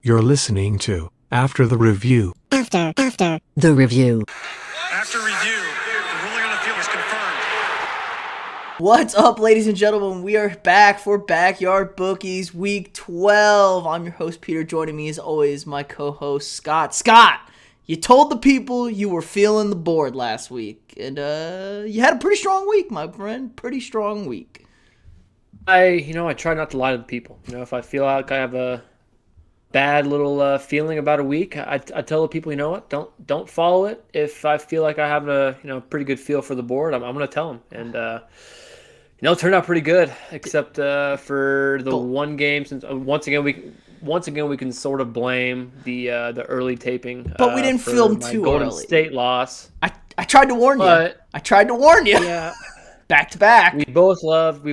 You're listening to After the Review. After the review. After review, the ruling on the field is confirmed. What's up, ladies and gentlemen? We are back for Backyard Bookies Week 12. I'm your host, Peter. Joining me, as always, my co-host, Scott. Scott, you told the people you were feeling the board last week, and you had a pretty strong week, my friend. Pretty strong week. I try not to lie to the people. If I feel like I have a bad little feeling about a week, I tell the people, don't follow it. If I feel like I have a pretty good feel for the board, I'm going to tell them, and it turned out pretty good, except for the one game. Since once again we can sort of blame the early taping. But we didn't for film my too Golden early. State loss. I tried to warn you. I tried to warn you. Yeah. Back to back. We both love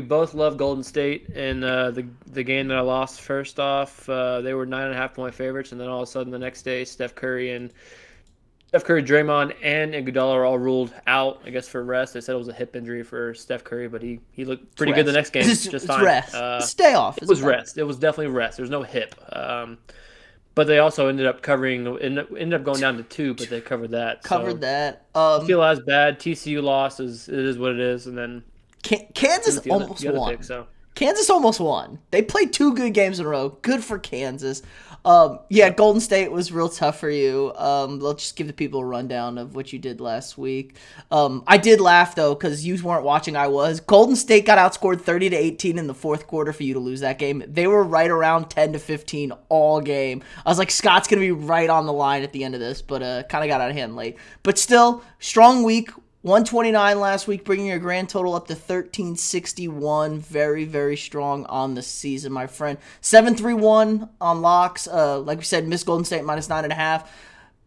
Golden State, and the game that I lost. First off, they were 9.5-point favorites, and then all of a sudden the next day, Steph Curry, Draymond, and Iguodala are all ruled out. I guess for rest. They said it was a hip injury for Steph Curry, but he looked pretty good the next game. Just fine. Rest. Stay off. It was rest. It was definitely rest. There's no hip. But they also ended up going down to 2, but they covered that. That. I feel as bad. TCU loss it is what it is, and then Kansas almost won. Kansas almost won. They played 2 good games in a row. Good for Kansas. Golden State was real tough for you. Let's just give the people a rundown of what you did last week. I did laugh, though, because you weren't watching. I was. Golden State got outscored 30-18 in the fourth quarter for you to lose that game. They were right around 10-15 all game. I was like, Scott's going to be right on the line at the end of this, but kind of got out of hand late. But still, strong week. 129 last week, bringing your grand total up to 1361. Very, very strong on the season, my friend. 7-3-1 on locks. Like we said, missed Golden State minus 9.5.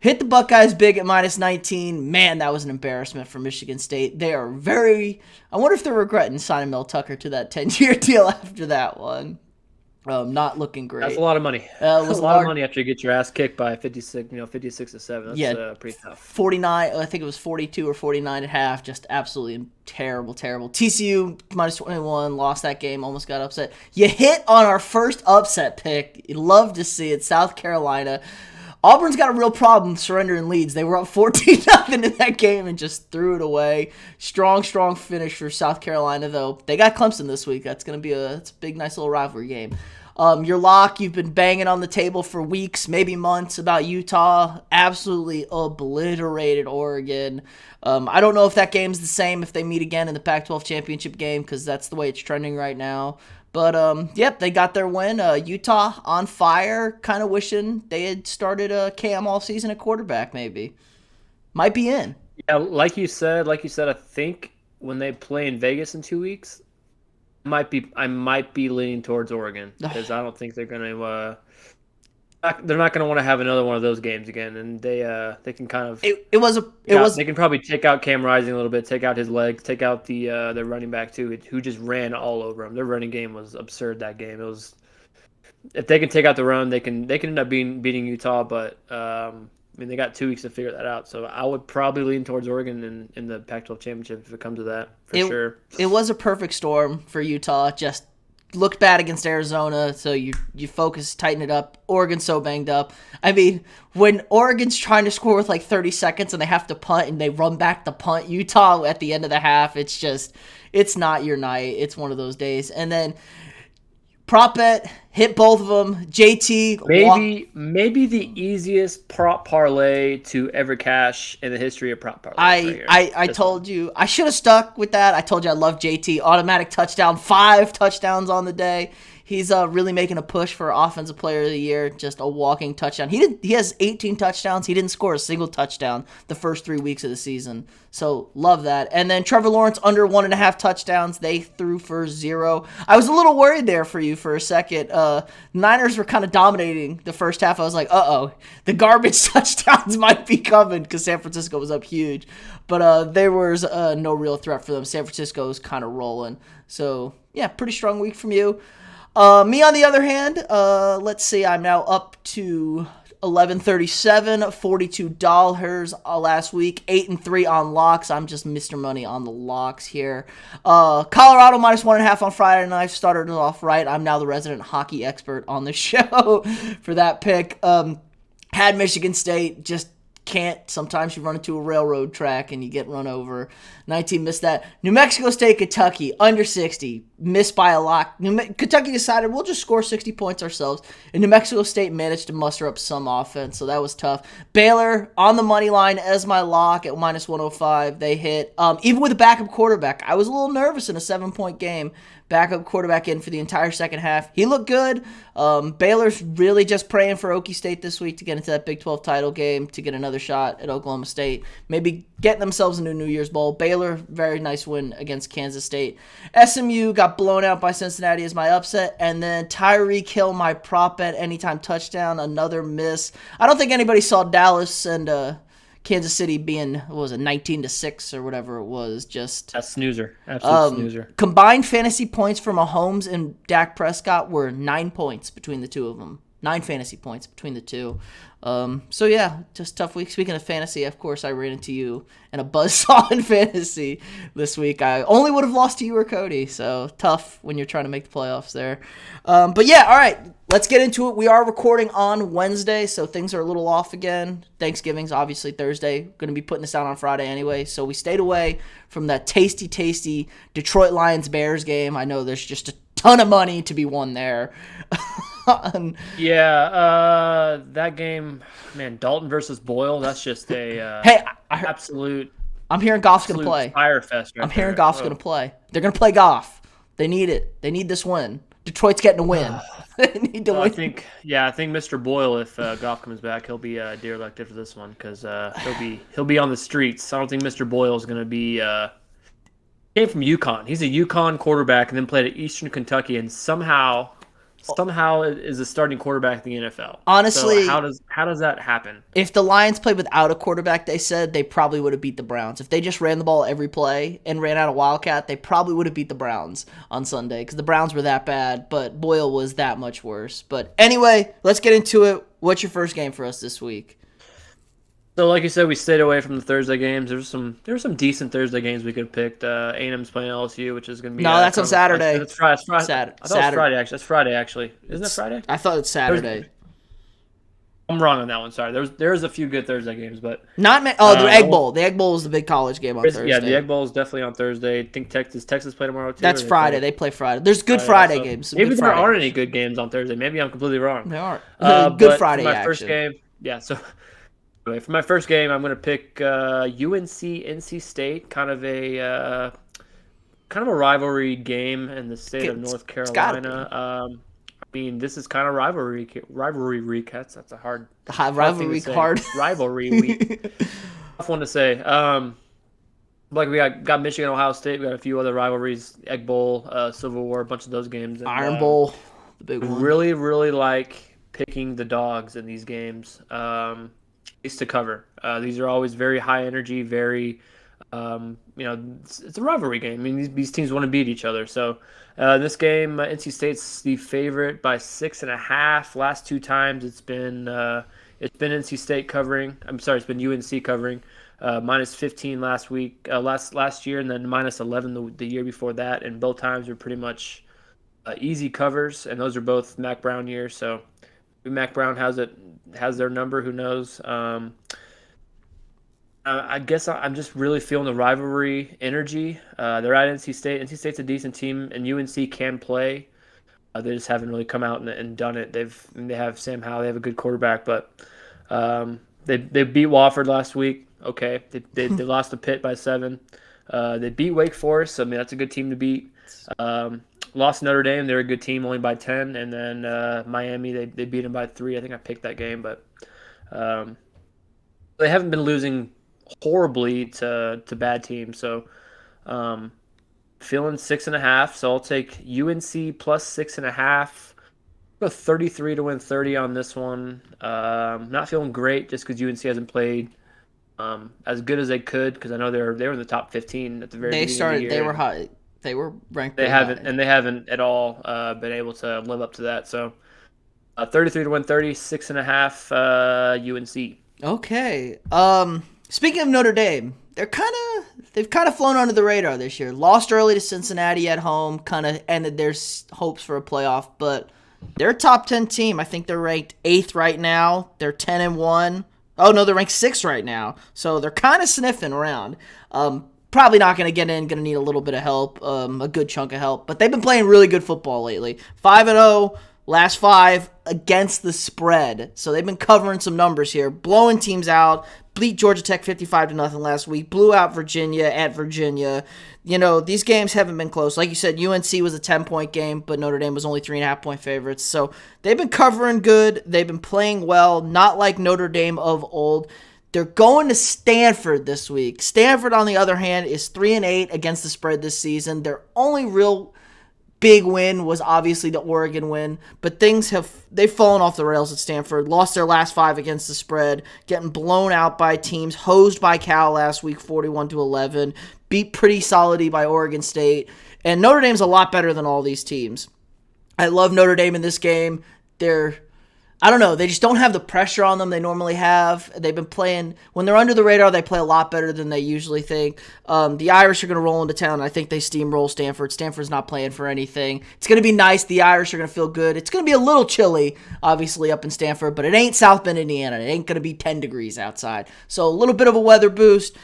Hit the Buckeyes big at minus 19. Man, that was an embarrassment for Michigan State. They are I wonder if they're regretting signing Mel Tucker to that 10-year deal after that one. Not looking great. That's a lot of money. It was a lot of money after you get your ass kicked by 56-7. That's pretty tough. 49, I think it was 42 or 49 at half. Just absolutely terrible. TCU minus 21, lost that game, almost got upset. You hit on our first upset pick. You'd love to see it. South Carolina. Auburn's got a real problem surrendering leads. They were up 14-0 in that game and just threw it away. Strong finish for South Carolina, though. They got Clemson this week. That's going to be a big, nice little rivalry game. Your lock, you've been banging on the table for weeks, maybe months, about Utah. Absolutely obliterated Oregon. I don't know if that game's the same if they meet again in the Pac-12 championship game, because that's the way it's trending right now. But, they got their win. Utah on fire, kind of wishing they had started Cam all season at quarterback, maybe. Might be in. Yeah, like you said, I think when they play in Vegas in 2 weeks, I might be leaning towards Oregon, because I don't think they're going to they're not going to want to have another one of those games again, and they can kind of they can probably take out Cam Rising a little bit, take out his legs, take out their running back too, who just ran all over him. Their running game was absurd that game. It was, if they can take out the run, they can end up beating Utah, but they got 2 weeks to figure that out. So I would probably lean towards Oregon in the Pac-12 championship if it comes to that, for sure. It was a perfect storm for Utah. Just looked bad against Arizona, so you focus, tighten it up. Oregon's so banged up. I mean, when Oregon's trying to score with like 30 seconds and they have to punt and they run back the punt, Utah at the end of the half, it's not your night. It's one of those days. And then prop bet, hit both of them. JT. Maybe the easiest prop parlay to ever cash in the history of prop parlay. I told you. I should have stuck with that. I told you I love JT. Automatic touchdown. 5 touchdowns on the day. He's really making a push for Offensive Player of the Year. Just a walking touchdown. He has 18 touchdowns. He didn't score a single touchdown the first 3 weeks of the season. So, love that. And then Trevor Lawrence under 1.5 touchdowns. They threw for 0. I was a little worried there for you for a second. Niners were kind of dominating the first half. I was like, the garbage touchdowns might be coming, because San Francisco was up huge. But there was no real threat for them. San Francisco was kind of rolling. So, yeah, pretty strong week from you. Me, on the other hand, let's see, I'm now up to 1137, $42 last week. 8-3 on locks. I'm just Mr. Money on the locks here. Colorado -1.5 on Friday night. Started it off right. I'm now the resident hockey expert on the show for that pick. Had Michigan State, just can't. Sometimes you run into a railroad track and you get run over. 19 missed that. New Mexico State, Kentucky, under 60. Missed by a lot. Kentucky decided we'll just score 60 points ourselves. And New Mexico State managed to muster up some offense, so that was tough. Baylor on the money line as my lock at -105. They hit. Even with a backup quarterback, I was a little nervous in a 7-point game. Backup quarterback in for the entire second half. He looked good. Baylor's really just praying for Okie State this week to get into that Big 12 title game, to get another shot at Oklahoma State. Maybe getting themselves into a New Year's Bowl. Baylor, very nice win against Kansas State. SMU got blown out by Cincinnati as my upset. And then Tyreek Hill, my prop bet, anytime touchdown, another miss. I don't think anybody saw Dallas and Kansas City being, 19-6 or whatever it was. Just a snoozer. Absolute snoozer. Combined fantasy points for Mahomes and Dak Prescott were 9 points between the two of them. 9 fantasy points between the two. So yeah, just tough week. Speaking of fantasy, of course, I ran into you in a buzzsaw in fantasy this week. I only would have lost to you or Cody, so tough when you're trying to make the playoffs there. But yeah, all right, let's get into it. We are recording on Wednesday, so things are a little off again. Thanksgiving's obviously Thursday. Going to be putting this out on Friday anyway, so we stayed away from that tasty Detroit Lions-Bears game. I know there's just a ton of money to be won there. Yeah, that game, man, Dalton versus Boyle, that's just a absolute. I'm hearing Goff's going to play. Fire fest. I'm hearing Goff's going to play. They're going to play Goff. They need it. They need this win. Detroit's getting a win. They need to win. I think Mr. Boyle, if Goff comes back, he'll be deer elected for this one because he'll be on the streets. I don't think Mr. Boyle is going to be. Came from UConn. He's a UConn quarterback and then played at Eastern Kentucky and somehow is a starting quarterback in the NFL. Honestly, so how does that happen? If the Lions played without a quarterback, they said they probably would have beat the Browns. If they just ran the ball every play and ran out a Wildcat, they probably would have beat the Browns on Sunday because the Browns were that bad, but Boyle was that much worse. But anyway, let's get into it. What's your first game for us this week? So, like you said, we stayed away from the Thursday games. There were some decent Thursday games we could have picked. A&M's playing LSU, which is going to be... No, that's on Saturday. It's Friday. I thought it was Friday, actually. That's Friday, actually. Isn't it Friday? I thought it's Saturday. I'm wrong on that one. Sorry. There's a few good Thursday games, but... the Egg Bowl. The Egg Bowl is the big college game on Thursday. Yeah, the Egg Bowl is definitely on Thursday. I think Texas play tomorrow, too. That's Friday. They play Friday. There's good Friday games. Maybe there aren't any good games on Thursday. Maybe I'm completely wrong. There aren't. Good Friday action. First game, yeah, so... For my first game, I'm going to pick UNC NC State, kind of a rivalry game in the state of North Carolina. I mean, this is kind of rivalry week. That's a hard rivalry week. Rivalry week. Tough one to say. Like we got Michigan, Ohio State. We got a few other rivalries: Egg Bowl, Civil War, a bunch of those games. And, Iron Bowl, the big one. Really, really like picking the dogs in these games. To cover. These are always very high energy, very, it's a rivalry game. I mean, these teams want to beat each other. So in this game, NC State's the favorite by 6.5. Last two times it's been NC State covering. I'm sorry, it's been UNC covering. -15 last week, last year, and then -11 the year before that. And both times were pretty much easy covers, and those are both Mac Brown years. So Mac Brown has their number. Who knows? I guess I'm just really feeling the rivalry energy. They're at NC State. NC State's a decent team, and UNC can play. They just haven't really come out and done it. They have Sam Howell. They have a good quarterback, but they beat Wofford last week. Okay, they lost to Pitt by 7. They beat Wake Forest. I mean, that's a good team to beat. Lost Notre Dame. They're a good team, only by 10. And then Miami, they beat them by 3. I think I picked that game, but they haven't been losing horribly to bad teams. So feeling 6.5. So I'll take UNC plus 6.5. Go 33 to win 30 on this one. Not feeling great just because UNC hasn't played as good as they could, because I know they were in the top 15 at the very beginning of the year. They were high. They were ranked. They haven't at all been able to live up to that. So 33 to win 30, 6.5 UNC. Okay. Speaking of Notre Dame, they've kind of flown under the radar this year. Lost early to Cincinnati at home, kind of ended their hopes for a playoff, but they're a top 10 team. I think they're ranked 8th right now. They're 10-1. Oh no, they're ranked 6th right now. So they're kind of sniffing around. Probably not going to get in. Going to need a little bit of help, a good chunk of help. But they've been playing really good football lately. 5-0, last 5 against the spread. So they've been covering some numbers here, blowing teams out. Beat Georgia Tech 55-0 last week. Blew out Virginia at Virginia. You know, these games haven't been close. Like you said, UNC was a 10-point game, but Notre Dame was only 3.5-point favorites. So they've been covering good. They've been playing well, not like Notre Dame of old. They're going to Stanford this week. Stanford, on the other hand, is 3-8 against the spread this season. Their only real big win was obviously the Oregon win, but they've fallen off the rails at Stanford. Lost their last 5 against the spread, getting blown out by teams, hosed by Cal last week 41-11, beat pretty solidly by Oregon State, and Notre Dame's a lot better than all these teams. I love Notre Dame in this game. I don't know, they just don't have the pressure on them they normally have. They've been playing, when they're under the radar, they play a lot better than they usually think. The Irish are going to roll into town. I think they steamroll Stanford. Stanford's not playing for anything. It's going to be nice. The Irish are going to feel good. It's going to be a little chilly, obviously, up in Stanford, but it ain't South Bend, Indiana. It ain't going to be 10 degrees outside. So a little bit of a weather boost,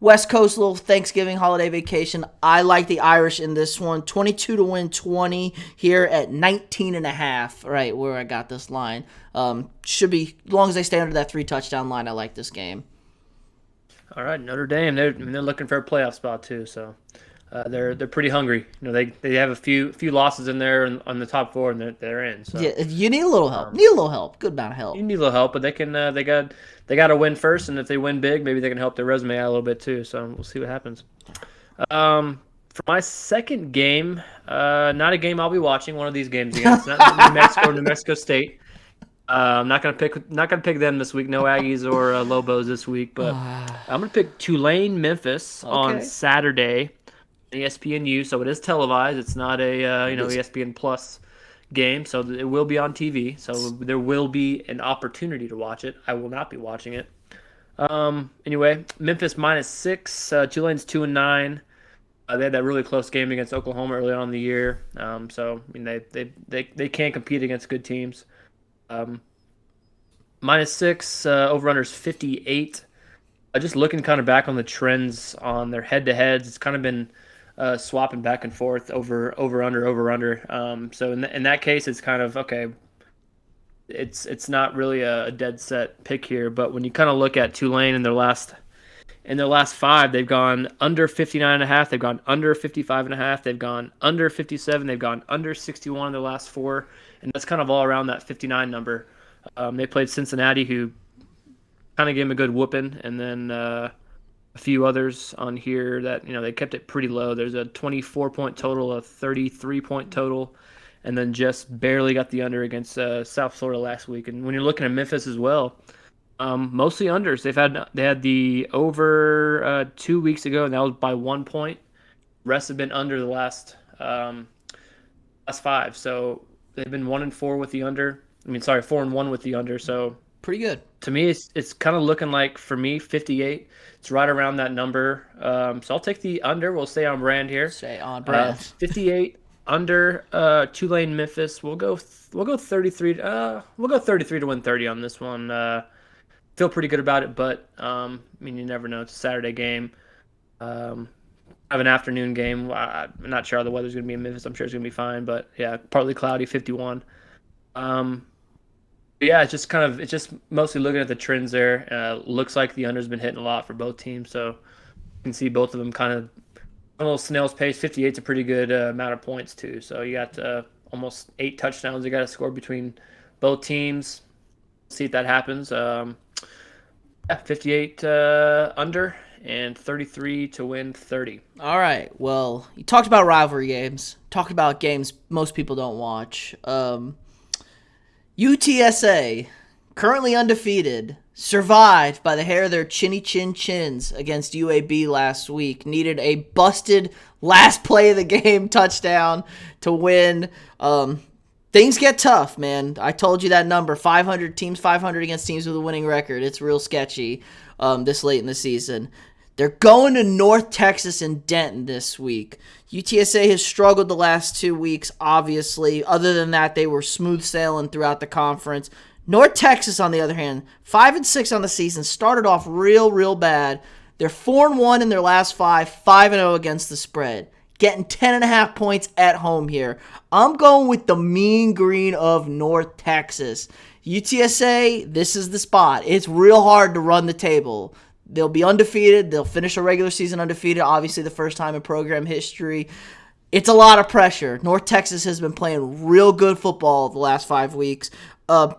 West Coast little Thanksgiving holiday vacation. I like the Irish in this one. 22 to win 20 here at 19.5, right where I got this line. Should be, as long as they stay under that 3 touchdown line, I like this game. All right, Notre Dame, they're looking for a playoff spot too, so they're pretty hungry. They have a few losses in there on the top 4, and they're in. So yeah, you need a little help. Good amount of help. You need a little help, but they got to win first, and if they win big, maybe they can help their resume out a little bit too. So we'll see what happens. For my second game, not a game I'll be watching. One of these games again. It's not New Mexico or New Mexico State. I'm not gonna pick them this week. No Aggies or Lobos this week, but I'm gonna pick Tulane Memphis on Saturday, ESPNU. So it is televised. It's not a ESPN Plus game, so it will be on TV. So there will be an opportunity to watch it. I will not be watching it. Anyway, Memphis -6. Tulane's 2-9. They had that really close game against Oklahoma early on in the year. So I mean they can compete against good teams. -6, over-under's 58. Just looking kind of back on the trends on their head-to-heads, it's kind of been swapping back and forth over-under. So in that case, it's kind of, okay, it's not really a dead set pick here, but when you kind of look at Tulane in their last 5, they've gone under 59.5, they've gone under 55.5, they've gone under 57, they've gone under 61 in their last 4, and that's kind of all around that 59 number. They played Cincinnati, who kind of gave them a good whooping, and then a few others on here that, they kept it pretty low. There's a 24-point total, a 33-point total, and then just barely got the under against South Florida last week. And when you're looking at Memphis as well, mostly unders. They had the over 2 weeks ago, and that was by 1 point. Rest have been under the last 5. So they've been 1-4 with the under. 4-1 with the under. So pretty good. To me, it's kind of looking like, for me, 58. It's right around that number. So I'll take the under. We'll stay on brand here. Stay on brand. 58 under. Tulane Memphis. We'll go 33. We'll go 33 to win 30 on this one. Feel pretty good about it, but you never know. It's a Saturday game. Have an afternoon game. I'm not sure how the weather's going to be in Memphis. I'm sure it's going to be fine, but yeah, partly cloudy, 51. Yeah, it's just mostly looking at the trends there. Looks like the under's been hitting a lot for both teams, so you can see both of them kind of a little snail's pace. 58's a pretty good amount of points too. So you got almost 8 touchdowns you got to score between both teams. See if that happens. 58 under and 33 to win 30. All right. Well, you talked about rivalry games. Talked about games most people don't watch. UTSA, currently undefeated, survived by the hair of their chins against UAB last week. Needed a busted last play of the game touchdown to win. things get tough, man. I told you that number, 500 teams, 500 against teams with a winning record. It's real sketchy this late in the season. They're going to North Texas and Denton this week. UTSA has struggled the last 2 weeks, obviously. Other than that, they were smooth sailing throughout the conference. North Texas, on the other hand, 5-6 on the season, started off real bad. They're 4-1 in their last 5-0 against the spread. Getting 10.5 points at home here. I'm going with the mean green of North Texas. UTSA, this is the spot. It's real hard to run the table. They'll be undefeated. They'll finish a regular season undefeated, obviously the first time in program history. It's a lot of pressure. North Texas has been playing real good football the last 5 weeks.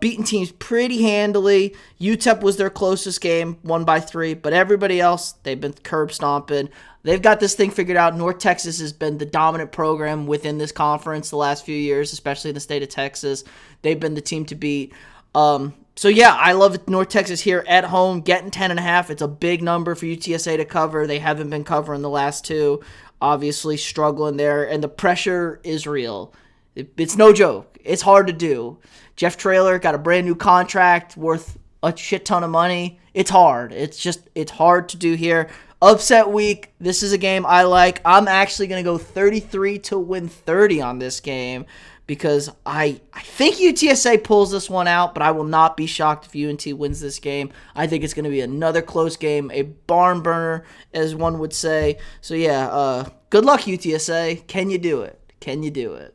Beating teams pretty handily. UTEP was their closest game, won by 3. But everybody else, they've been curb stomping. They've got this thing figured out. North Texas has been the dominant program within this conference the last few years, especially in the state of Texas. They've been the team to beat. So, yeah, I love North Texas here at home, getting 10.5. It's a big number for UTSA to cover. They haven't been covering the last 2. Obviously struggling there, and the pressure is real. It's no joke. It's hard to do. Jeff Traylor got a brand new contract worth a shit ton of money. It's hard. It's hard to do here. Upset week. This is a game I like. I'm actually going to go 33 to win 30 on this game because I think UTSA pulls this one out, but I will not be shocked if UNT wins this game. I think it's going to be another close game, a barn burner, as one would say. So, yeah, good luck, UTSA. Can you do it? Can you do it?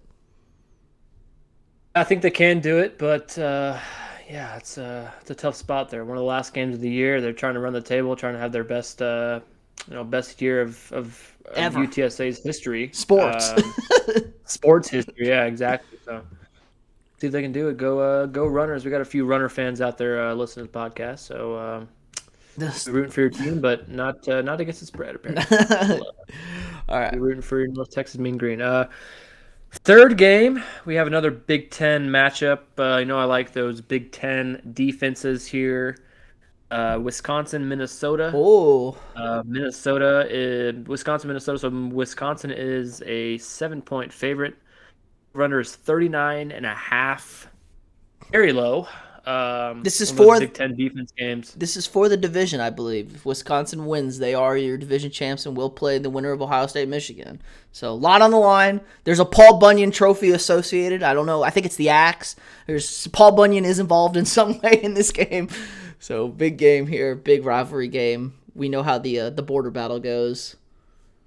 I think they can do it, but yeah, it's a tough spot there. One of the last games of the year. They're trying to run the table, trying to have their best year of UTSA's history. Sports. Sports history, yeah, exactly. So see if they can do it. Go Runners. We got a few Runner fans out there listening to the podcast, so we're rooting for your team, but not against the spread, apparently. All right. We're rooting for your North Texas Mean Green. Third game, we have another Big Ten matchup. I like those Big Ten defenses here. Wisconsin, Minnesota. Oh. Wisconsin, Minnesota. So Wisconsin is a 7-point favorite. Runner is 39.5. Very low. This is for Big Ten defense games. This is for the division, I believe. If Wisconsin wins, they are your division champs and will play the winner of Ohio State, Michigan. So a lot on the line. There's a Paul Bunyan trophy associated. I don't know. I think it's the Axe. Paul Bunyan is involved in some way in this game. So big game here, big rivalry game. We know how the border battle goes.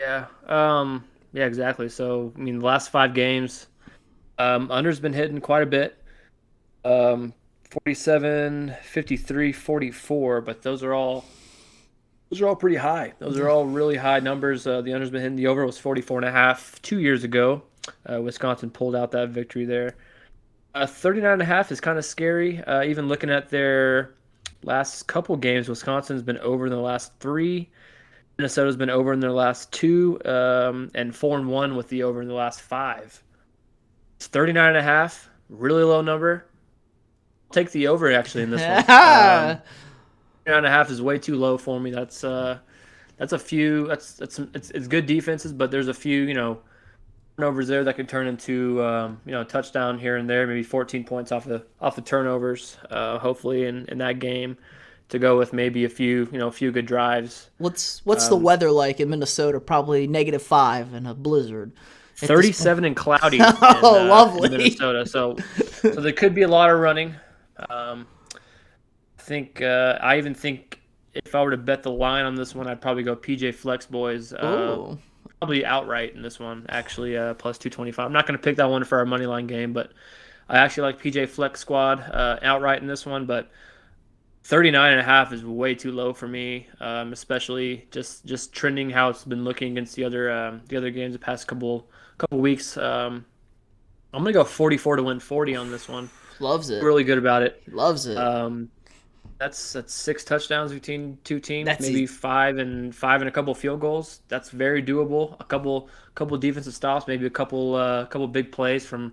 Yeah. Yeah, exactly. So the last 5 games, under's been hitting quite a bit. 47, 53, 44, but those are all pretty high. Those are all really high numbers. The under's been hitting. The over was 44.5 2 years ago. Wisconsin pulled out that victory there. 39.5 is kind of scary. Even looking at their last couple games, Wisconsin's been over in the last 3. Minnesota's been over in their last 2, and 4-1 with the over in the last 5. It's 39.5, really low number. Take the over actually in this one. 9.5 is way too low for me. That's a few. It's good defenses, but there's a few turnovers there that could turn into a touchdown here and there. Maybe 14 points off the turnovers. Hopefully in that game, to go with maybe a few good drives. What's the weather like in Minnesota? Probably -5 and a blizzard. 37 and cloudy. Lovely. In Minnesota. So there could be a lot of running. I even think if I were to bet the line on this one, I'd probably go PJ Flex boys. Probably outright in this one, actually, plus 225. I'm not going to pick that one for our money line game, but I actually like PJ Flex squad outright in this one. But 39.5 is way too low for me, especially just trending how it's been looking against the other games the past couple weeks. I'm going to go 44 to win 40 on this one. Loves it. Really good about it. Loves it. That's 6 touchdowns between 2 teams, maybe 5 and a couple field goals. That's very doable. A couple defensive stops, maybe a couple big plays from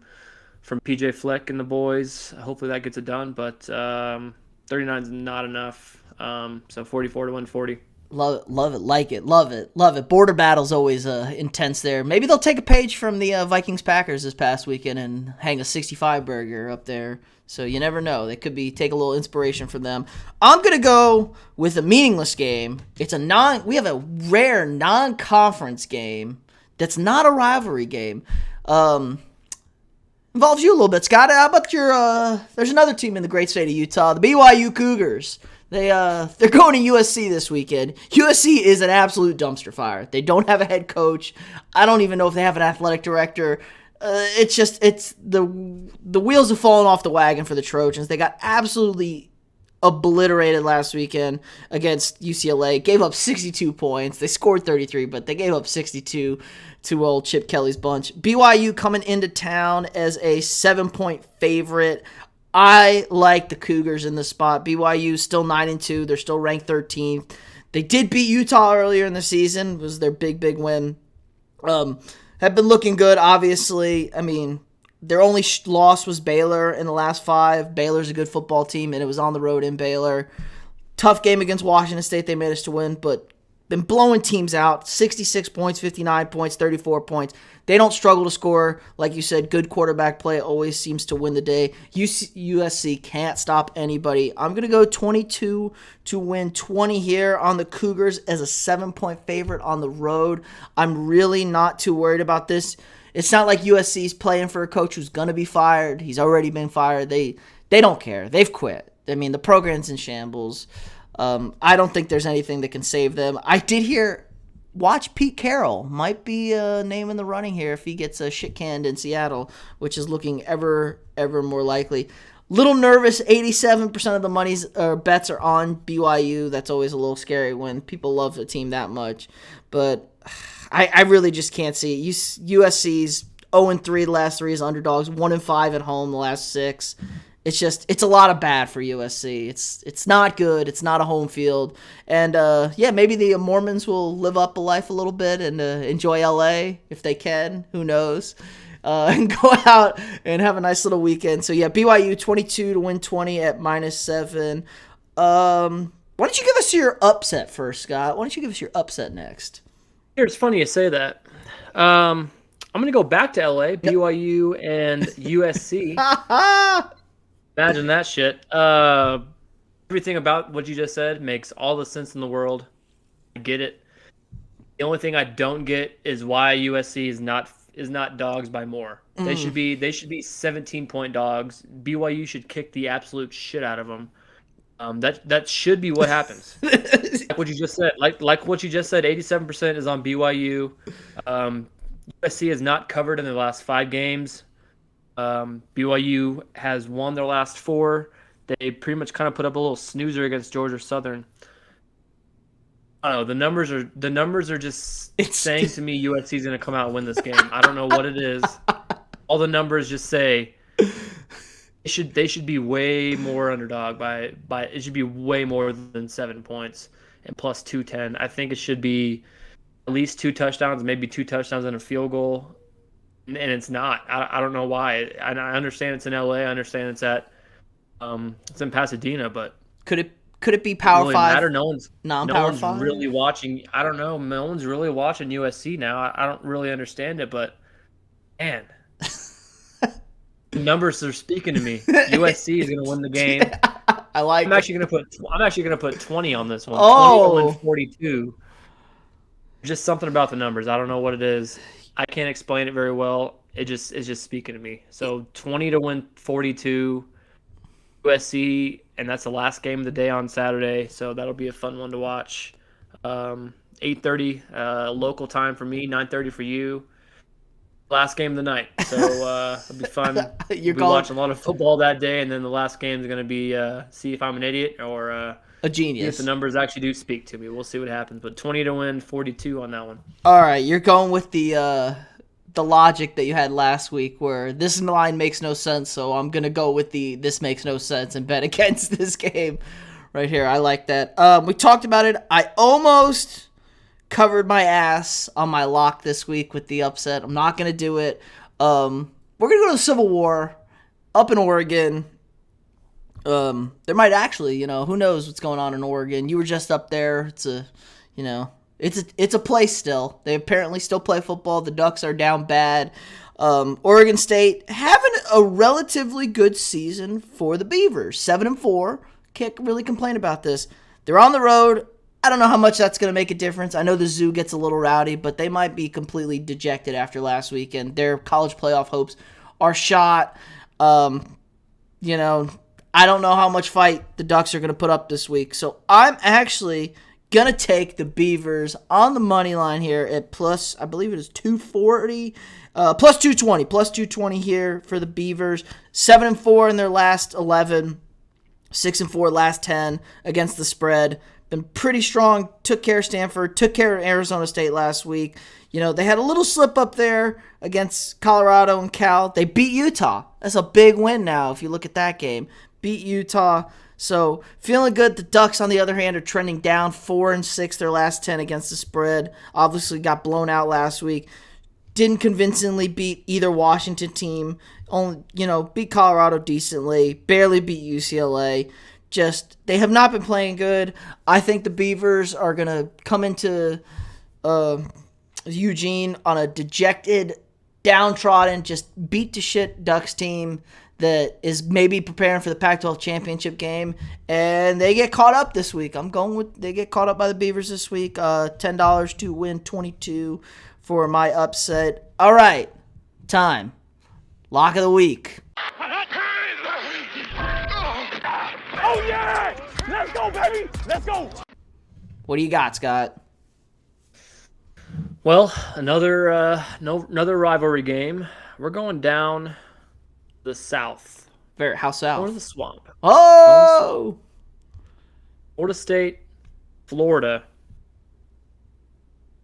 PJ Fleck and the boys. Hopefully that gets it done, but 39 is not enough. So 44 to win 40. Love it, like it, love it, love it. Border battle's always intense there. Maybe they'll take a page from the Vikings-Packers this past weekend and hang a 65 burger up there. So you never know. They could take a little inspiration from them. I'm gonna go with a meaningless game. We have a rare non-conference game that's not a rivalry game. Involves you a little bit, Scott. How about there's another team in the great state of Utah, the BYU Cougars. They're going to USC this weekend. USC is an absolute dumpster fire. They don't have a head coach. I don't even know if they have an athletic director. It's the wheels have fallen off the wagon for the Trojans. They got absolutely obliterated last weekend against UCLA. Gave up 62 points. They scored 33, but they gave up 62 to old Chip Kelly's bunch. BYU coming into town as a 7-point favorite. I like the Cougars in this spot. BYU still 9-2. They're still ranked 13th. They did beat Utah earlier in the season. It was their big win. Have been looking good, obviously. I mean, their only loss was Baylor in the last 5. Baylor's a good football team, and it was on the road in Baylor. Tough game against Washington State. They made us to win, but been blowing teams out. 66 points, 59 points, 34 points. They don't struggle to score. Like you said, good quarterback play always seems to win the day. USC can't stop anybody. I'm going to go 22 to win 20 here on the Cougars as a 7-point favorite on the road. I'm really not too worried about this. It's not like USC's playing for a coach who's going to be fired. He's already been fired. They don't care. They've quit. I mean, the program's in shambles. I don't think there's anything that can save them. I did hear, watch Pete Carroll. Might be a name in the running here if he gets a shit canned in Seattle, which is looking ever more likely. Little nervous, 87% of the money's bets are on BYU. That's always a little scary when people love a team that much. But I really just can't see it. USC's 0-3 the last 3 as underdogs, 1-5 at home the last 6. It's a lot of bad for USC. It's not good. It's not a home field. And, maybe the Mormons will live up a life a little bit and enjoy LA if they can. Who knows? And go out and have a nice little weekend. So, BYU 22 to win 20 at -7. Why don't you give us your upset first, Scott? Why don't you give us your upset next? Here, it's funny you say that. I'm going to go back to LA, BYU and USC. Imagine that shit. Everything about what you just said makes all the sense in the world. I get it. The only thing I don't get is why USC is not dogs by more. They should be 17-point dogs. BYU should kick the absolute shit out of them. That should be what happens. Like what you just said. Like what you just said. 87% is on BYU. USC has not covered in the last 5 games. BYU has won their last 4. They pretty much kind of put up a little snoozer against Georgia Southern. I don't know. The numbers are just saying to me USC is going to come out and win this game. I don't know what it is. All the numbers just say they should be way more underdog by it should be way more than 7 points and plus 210. I think it should be at least 2 touchdowns, maybe 2 touchdowns and a field goal. And it's not. I don't know why. I understand it's in LA. I understand it's in Pasadena, but could it be Power really 5? Matter? Non-Power no one's 5? really watching. I don't know. No one's really watching USC now. I don't really understand it, but man, the numbers are speaking to me. USC is going to win the game. I'm actually going to put 20 on this one. Oh, 20 to win 42. Just something about the numbers. I don't know what it is. I can't explain it very well. It's just speaking to me. So 20 to win 42, USC, and that's the last game of the day on Saturday. So that'll be a fun one to watch. 8:30 local time for me, 9:30 for you. Last game of the night. So it'll be fun. We'll be watching a lot of football that day, and then the last game is going to be see if I'm an idiot or a genius. If the numbers actually do speak to me. We'll see what happens. But 20 to win, 42 on that one. All right, you're going with the logic that you had last week where this line makes no sense, so I'm going to go with this makes no sense and bet against this game right here. I like that. We talked about it. I almost covered my ass on my lock this week with the upset. I'm not going to do it. We're going to go to the Civil War up in Oregon. There might actually, who knows what's going on in Oregon. You were just up there. It's a place still. They apparently still play football. The Ducks are down bad. Oregon State having a relatively good season for the Beavers. 7-4. Can't really complain about this. They're on the road. I don't know how much that's going to make a difference. I know the zoo gets a little rowdy, but they might be completely dejected after last weekend. Their college playoff hopes are shot. I don't know how much fight the Ducks are going to put up this week. So I'm actually going to take the Beavers on the money line here at plus, I believe it is 240, plus 220. Plus 220 here for the Beavers. 7-4 in their last 11. 6-4 last 10 against the spread. Been pretty strong. Took care of Stanford. Took care of Arizona State last week. They had a little slip up there against Colorado and Cal. They beat Utah. That's a big win now if you look at that game. Beat Utah. So feeling good. The Ducks, on the other hand, are trending down 4-6 their last 10 against the spread. Obviously got blown out last week. Didn't convincingly beat either Washington team. Only, beat Colorado decently. Barely beat UCLA. Just, they have not been playing good. I think the Beavers are going to come into Eugene on a dejected, downtrodden, just beat to shit Ducks team that is maybe preparing for the Pac-12 championship game, and they get caught up this week. They get caught up by the Beavers this week. $10 to win 22 for my upset. All right, time. Lock of the week. Oh, yeah! Let's go, baby! Let's go! What do you got, Scott? Well, another rivalry game. We're going down the south. How south? Or the swamp. Oh! Florida State, Florida.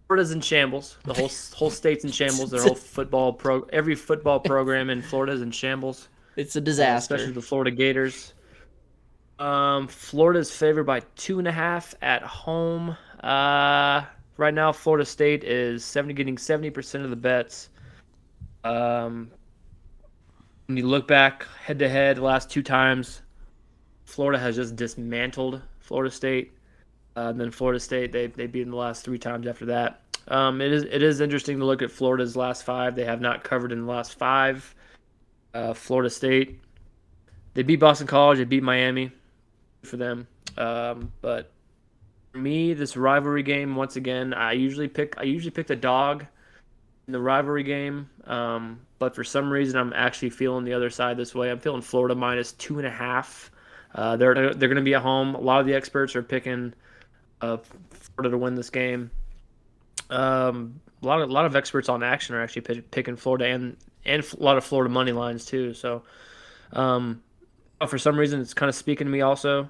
Florida's in shambles. The whole state's in shambles. Their whole every football program in Florida is in shambles. It's a disaster. Especially the Florida Gators. Florida's favored by 2.5 at home. Right now, Florida State is getting 70% of the bets. When you look back head-to-head the last two times, Florida has just dismantled Florida State. And then Florida State, they beat them the last three times after that. It is interesting to look at Florida's last five. They have not covered in the last five. Florida State, they beat Boston College. They beat Miami for them. But for me, this rivalry game, once again, I usually pick the dog in the rivalry game. But for some reason, I'm actually feeling the other side this way. I'm feeling Florida minus 2.5. They're going to be at home. A lot of the experts are picking Florida to win this game. A lot of experts on action are actually picking Florida and a lot of Florida money lines too. So for some reason, it's kind of speaking to me also.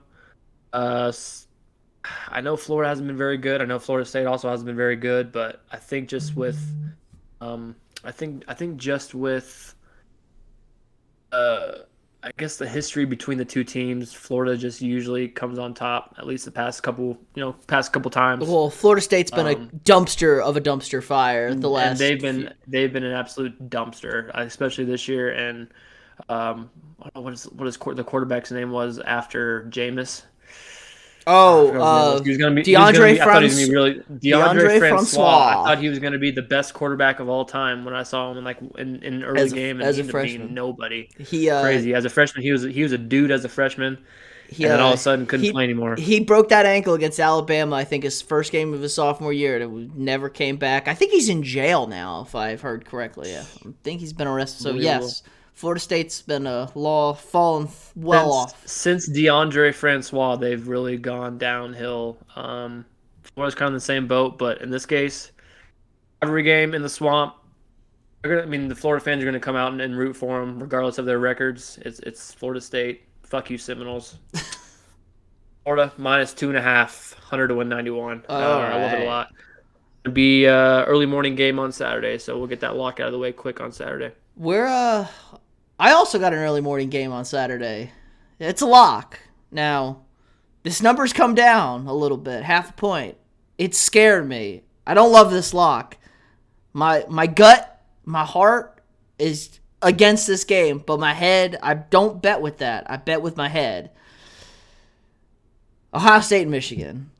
I know Florida hasn't been very good. I know Florida State also hasn't been very good, but I think just with I guess the history between the two teams, Florida just usually comes on top. At least the past couple times. Well, Florida State's been a dumpster of a dumpster fire the last. And they've been an absolute dumpster, especially this year. And I don't know what the quarterback's name was after Jameis. Oh, he was going to be DeAndre Francois. I thought he was going to be the best quarterback of all time when I saw him in an early game, and he ended up being nobody. Crazy as a freshman, he was a dude as a freshman, and then all of a sudden couldn't play anymore. He broke that ankle against Alabama, I think, his first game of his sophomore year, and it never came back. I think he's in jail now, if I've heard correctly. I think he's been arrested. So yes. Florida State's been fallen well off. Since DeAndre Francois, they've really gone downhill. Florida's kind of in the same boat, but in this case, every game in the swamp, the Florida fans are going to come out and root for them, regardless of their records. It's Florida State. Fuck you, Seminoles. Florida minus 2.5, 100 to win 91. I love it a lot. It'll be early morning game on Saturday, so we'll get that lock out of the way quick on Saturday. I also got an early morning game on Saturday. It's a lock. Now, this number's come down a little bit, half a point. It scared me. I don't love this lock. My gut, my heart is against this game, but my head, I don't bet with that. I bet with my head. Ohio State and Michigan.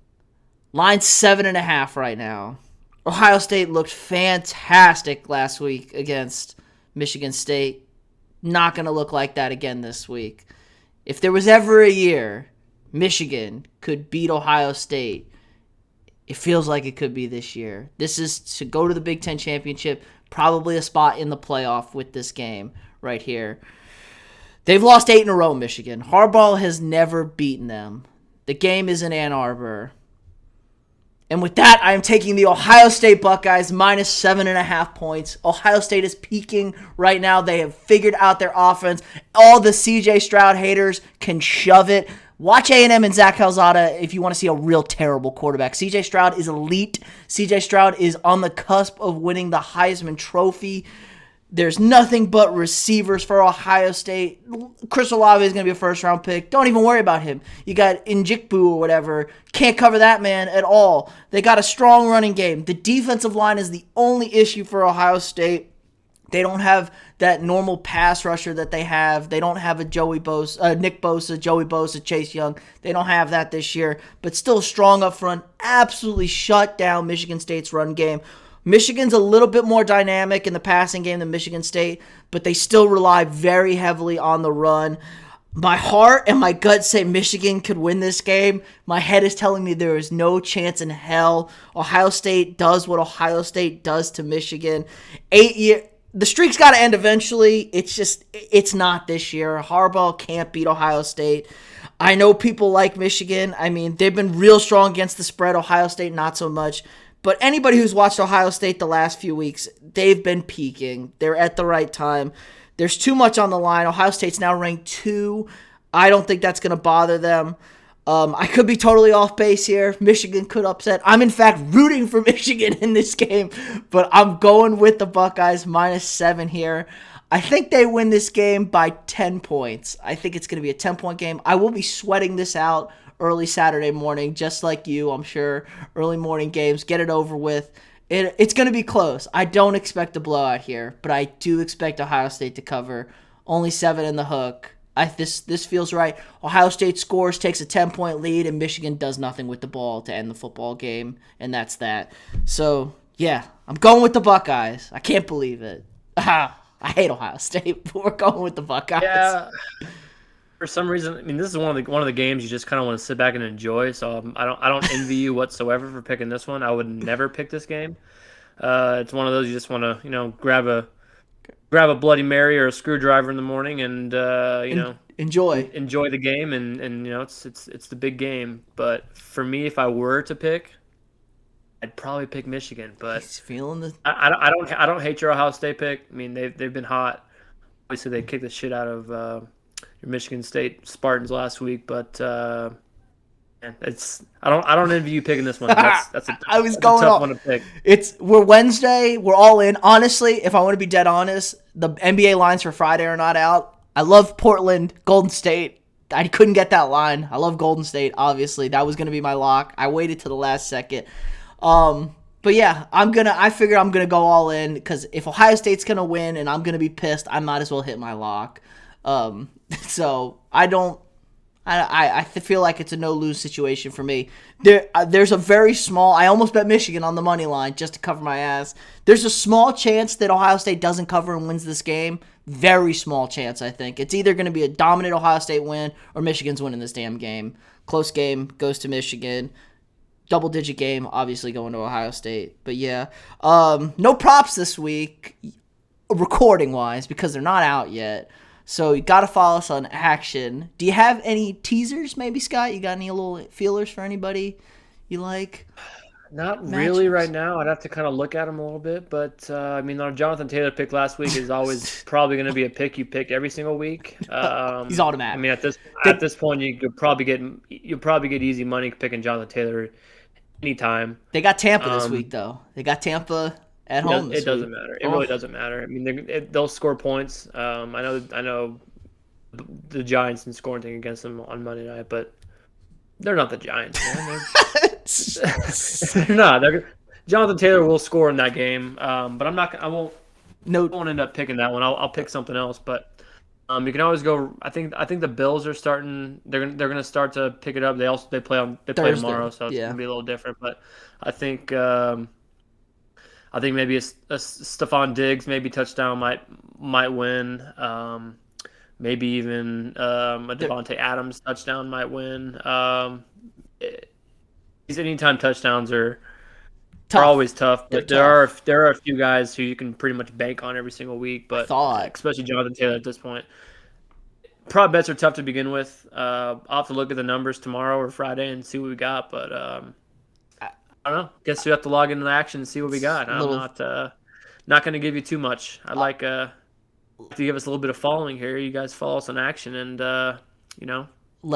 Line's 7.5 right now. Ohio State looked fantastic last week against Michigan State. Not going to look like that again this week. If there was ever a year Michigan could beat Ohio State, it feels like it could be this year. This is to go to the Big Ten Championship, probably a spot in the playoff with this game right here. They've lost 8 in a row, Michigan. Harbaugh has never beaten them. The game is in Ann Arbor. And with that, I am taking the Ohio State Buckeyes minus 7.5 points. Ohio State is peaking right now. They have figured out their offense. All the C.J. Stroud haters can shove it. Watch A&M and Zach Calzada if you want to see a real terrible quarterback. C.J. Stroud is elite. C.J. Stroud is on the cusp of winning the Heisman Trophy. There's nothing but receivers for Ohio State. Chris Olave is going to be a first-round pick. Don't even worry about him. You got Njigbu or whatever. Can't cover that man at all. They got a strong running game. The defensive line is the only issue for Ohio State. They don't have that normal pass rusher that they have. They don't have a Nick Bosa, Joey Bosa, Chase Young. They don't have that this year, but still strong up front. Absolutely shut down Michigan State's run game. Michigan's a little bit more dynamic in the passing game than Michigan State, but they still rely very heavily on the run. My heart and my gut say Michigan could win this game. My head is telling me there is no chance in hell. Ohio State does what Ohio State does to Michigan. The streak's got to end eventually. It's not this year. Harbaugh can't beat Ohio State. I know people like Michigan. I mean, they've been real strong against the spread. Ohio State, not so much. But anybody who's watched Ohio State the last few weeks, they've been peaking. They're at the right time. There's too much on the line. Ohio State's now ranked 2. I don't think that's going to bother them. I could be totally off base here. Michigan could upset. I'm, in fact, rooting for Michigan in this game, but I'm going with the Buckeyes minus 7 here. I think they win this game by 10 points. I think it's going to be a 10-point game. I will be sweating this out early Saturday morning, just like you, I'm sure. Early morning games, get it over with. It's going to be close. I don't expect a blowout here, but I do expect Ohio State to cover. Only 7 in the hook. This feels right. Ohio State scores, takes a 10-point lead, and Michigan does nothing with the ball to end the football game, and that's that. So, yeah, I'm going with the Buckeyes. I can't believe it. I hate Ohio State, but we're going with the Buckeyes. Yeah. For some reason, I mean, this is one of the games you just kind of want to sit back and enjoy. So I don't envy you whatsoever for picking this one. I would never pick this game. It's one of those you just want to grab a Bloody Mary or a screwdriver in the morning and enjoy the game and it's the big game. But for me, if I were to pick, I'd probably pick Michigan. But he's feeling the. I don't hate your Ohio State pick. I mean they've been hot. Obviously they kicked the shit out of your Michigan State Spartans last week, but I don't envy you picking this one. That's a tough one to pick. We're Wednesday. We're all in. Honestly, if I want to be dead honest, the NBA lines for Friday are not out. I love Portland, Golden State. I couldn't get that line. I love Golden State. Obviously, that was going to be my lock. I waited to the last second. But yeah, I figure I'm gonna go all in because if Ohio State's gonna win and I'm gonna be pissed, I might as well hit my lock. So I feel like it's a no-lose situation for me. There's a very small, I almost bet Michigan on the money line just to cover my ass. There's a small chance that Ohio State doesn't cover and wins this game. Very small chance, I think. It's either going to be a dominant Ohio State win or Michigan's winning this damn game. Close game, goes to Michigan. Double-digit game, obviously going to Ohio State. But yeah, no props this week, recording-wise, because they're not out yet. So you got to follow us on Action. Do you have any teasers, maybe, Scott? You got any little feelers for anybody you like? Not really right now. I'd have to kind of look at them a little bit. But, I mean, our Jonathan Taylor pick last week is always probably going to be a pick you pick every single week. He's automatic. I mean, at this point, you'll probably get easy money picking Jonathan Taylor anytime. They got Tampa this week, though. They got Tampa at home. It doesn't matter. It really doesn't matter. I mean, they'll score points. I know the Giants and scoring thing against them on Monday night, but they're not the Giants, man. They're not. Jonathan Taylor will score in that game, but I won't end up picking that one. I'll pick something else. But You can always go. I think the Bills are starting. They're gonna start to pick it up. They play Thursday. tomorrow, so it's gonna be a little different. But I think maybe a Stephon Diggs maybe touchdown might win. Maybe even a Devontae Adams touchdown might win. These anytime touchdowns are always tough, but there are a few guys who you can pretty much bank on every single week. But especially Jonathan Taylor at this point. Prop bets are tough to begin with. I'll have to look at the numbers tomorrow or Friday and see what we got. But I don't know. Guess we have to log into the action and see what we got. I'm not going to give you too much. I'd like to give us a little bit of following here. You guys follow us on action and let us know.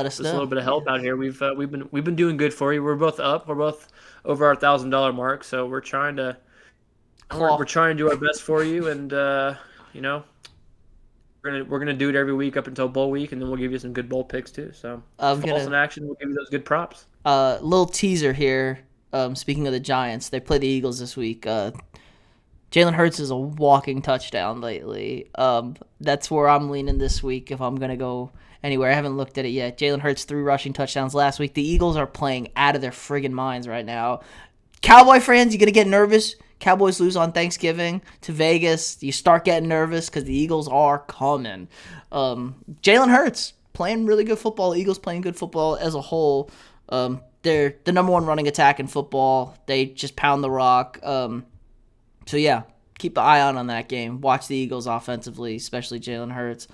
Just a little bit of help out here. We've been doing good for you. We're both up. We're both over our $1,000 mark. So we're trying to do our best for you, and we're gonna do it every week up until bowl week, and then we'll give you some good bowl picks too. So follow us in action. We'll give you those good props. Little teaser here. Speaking of the Giants, they play the Eagles this week. Jalen Hurts is a walking touchdown lately. That's where I'm leaning this week if I'm gonna go anywhere. I haven't looked at it yet. Jalen Hurts 3 rushing touchdowns last week. The Eagles are playing out of their friggin' minds right now. Cowboy fans, you gonna get nervous? Cowboys lose on Thanksgiving to Vegas. You start getting nervous because the Eagles are coming. Jalen Hurts playing really good football. Eagles playing good football as a whole. They're the number 1 running attack in football. They just pound the rock. So yeah, keep the eye on that game. Watch the Eagles offensively, especially Jalen Hurts.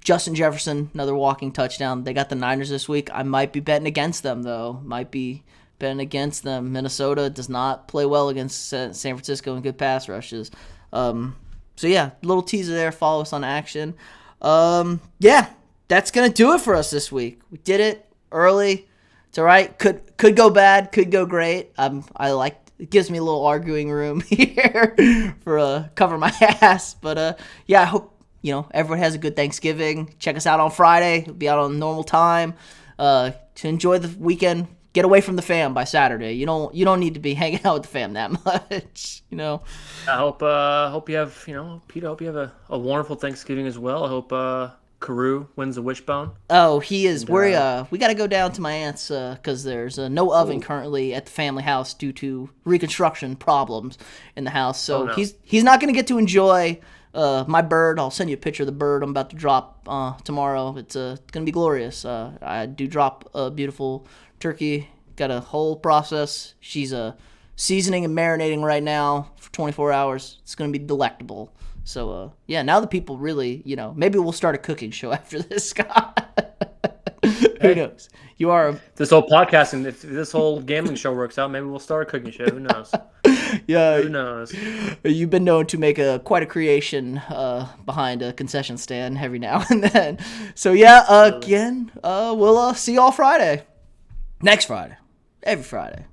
Justin Jefferson, another walking touchdown. They got the Niners this week. I might be betting against them, though. Minnesota does not play well against San Francisco in good pass rushes. So yeah, little teaser there. Follow us on action. Yeah, that's going to do it for us this week. We did it early. It's all right. Could go bad, could go great. It gives me a little arguing room here for cover my ass. But yeah, I hope everyone has a good Thanksgiving. Check us out on Friday. We'll be out on normal time to enjoy the weekend. Get away from the fam by Saturday. You don't need to be hanging out with the fam that much. I hope you have Pete. I hope you have a wonderful Thanksgiving as well. I hope Carew wins the wishbone. Oh, he is. We got to go down to my aunt's because there's no oven currently at the family house due to reconstruction problems in the house. So he's not going to get to enjoy my bird. I'll send you a picture of the bird I'm about to drop tomorrow. It's going to be glorious. I do drop a beautiful turkey. Got a whole process. She's seasoning and marinating right now for 24 hours. It's going to be delectable. So, yeah, now the people really, maybe we'll start a cooking show after this, Scott. Who knows? You are this whole podcasting. If this whole gambling show works out, maybe we'll start a cooking show. Who knows? Yeah, who knows? You've been known to make quite a creation behind a concession stand every now and then. So yeah, again, we'll see you all Friday, next Friday, every Friday.